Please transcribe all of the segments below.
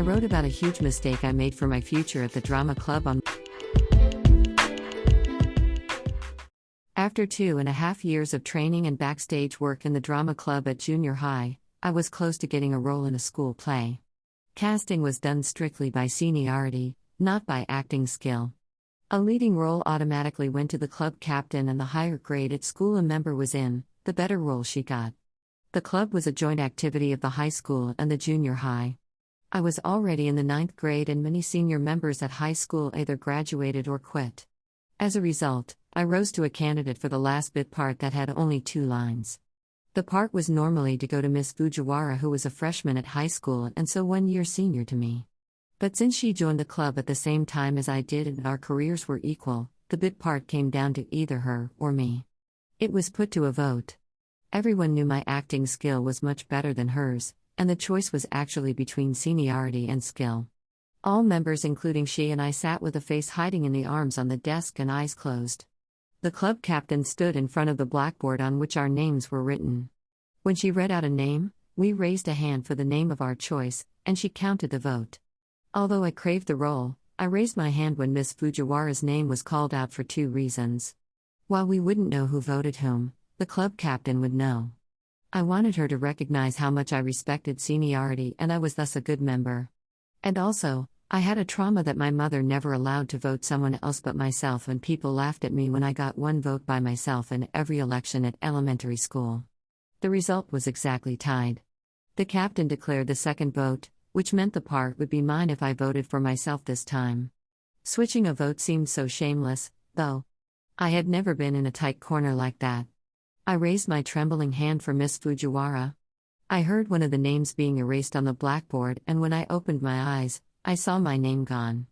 I wrote about a huge mistake I made for my future at the drama club on. After 2.5 years of training and backstage work in the drama club at junior high, I was close to getting a role in a school play. Casting was done strictly by seniority, not by acting skill. A leading role automatically went to the club captain, and the higher grade at school a member was in, the better role she got. The club was a joint activity of the high school and the junior high. I was already in the 9th grade, and many senior members at high school either graduated or quit. As a result, I rose to a candidate for the last bit part that had only 2 lines. The part was normally to go to Miss Fujiwara, who was a freshman at high school and so 1 year senior to me. But since she joined the club at the same time as I did and our careers were equal, the bit part came down to either her or me. It was put to a vote. Everyone knew my acting skill was much better than hers, and the choice was actually between seniority and skill. All members, including she and I, sat with a face hiding in the arms on the desk and eyes closed. The club captain stood in front of the blackboard on which our names were written. When she read out a name, we raised a hand for the name of our choice, and she counted the vote. Although I craved the role, I raised my hand when Miss Fujiwara's name was called out for 2 reasons. While we wouldn't know who voted whom, the club captain would know. I wanted her to recognize how much I respected seniority, and I was thus a good member. And also, I had a trauma that my mother never allowed to vote someone else but myself, and people laughed at me when I got 1 vote by myself in every election at elementary school. The result was exactly tied. The captain declared the second vote, which meant the part would be mine if I voted for myself this time. Switching a vote seemed so shameless, though. I had never been in a tight corner like that. I raised my trembling hand for Miss Fujiwara. I heard one of the names being erased on the blackboard, and when I opened my eyes, I saw my name gone.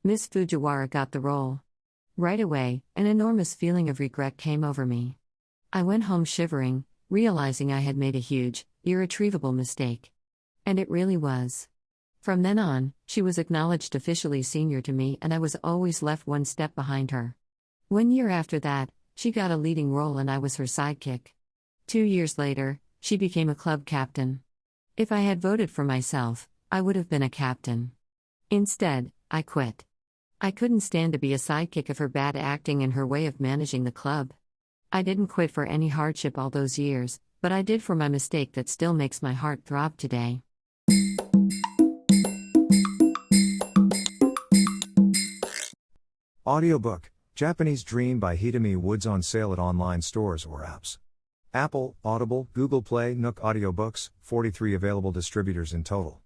Miss Fujiwara got the role. Right away, an enormous feeling of regret came over me. I went home shivering, realizing I had made a huge, irretrievable mistake. And it really was. From then on, she was acknowledged officially senior to me, and I was always left 1 step behind her. 1 year after that, she got a leading role and I was her sidekick. 2 years later, she became a club captain. If I had voted for myself, I would have been a captain. Instead, I quit. I couldn't stand to be a sidekick of her bad acting and her way of managing the club. I didn't quit for any hardship all those years, but I did for my mistake that still makes my heart throb today. Audiobook, Japanese Dream by Hitomi Woods, on sale at online stores or apps. Apple, Audible, Google Play, Nook Audiobooks, 43 available distributors in total.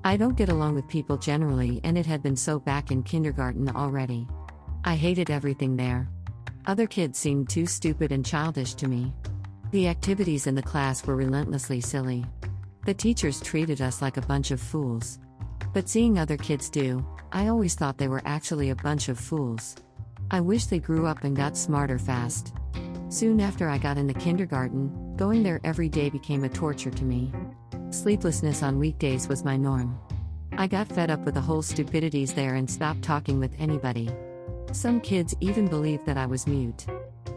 I don't get along with people generally, and it had been so back in kindergarten already. I hated everything there. Other kids seemed too stupid and childish to me. The activities in the class were relentlessly silly. The teachers treated us like a bunch of fools. But seeing other kids do, I always thought they were actually a bunch of fools. I wish they grew up and got smarter fast. Soon after I got into kindergarten, going there every day became a torture to me. Sleeplessness on weekdays was my norm. I got fed up with the whole stupidities there and stopped talking with anybody. Some kids even believed that I was mute.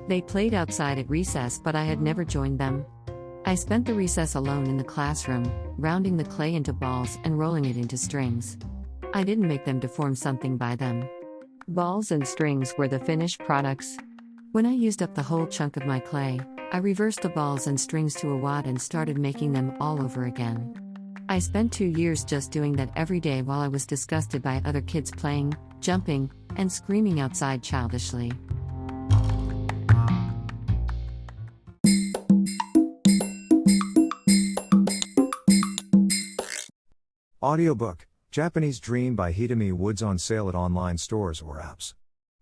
They played outside at recess, but I had never joined them. I spent the recess alone in the classroom, rounding the clay into balls and rolling it into strings. I didn't make them to form something by them. Balls and strings were the finished products. When I used up the whole chunk of my clay, I reversed the balls and strings to a wad and started making them all over again. I spent 2 years just doing that every day while I was disgusted by other kids playing, jumping, and screaming outside childishly. Audiobook, Japanese Dream by Hitomi Woods, on sale at online stores or apps.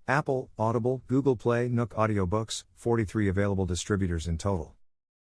Apple, Audible, Google Play, Nook Audiobooks, 43 available distributors in total.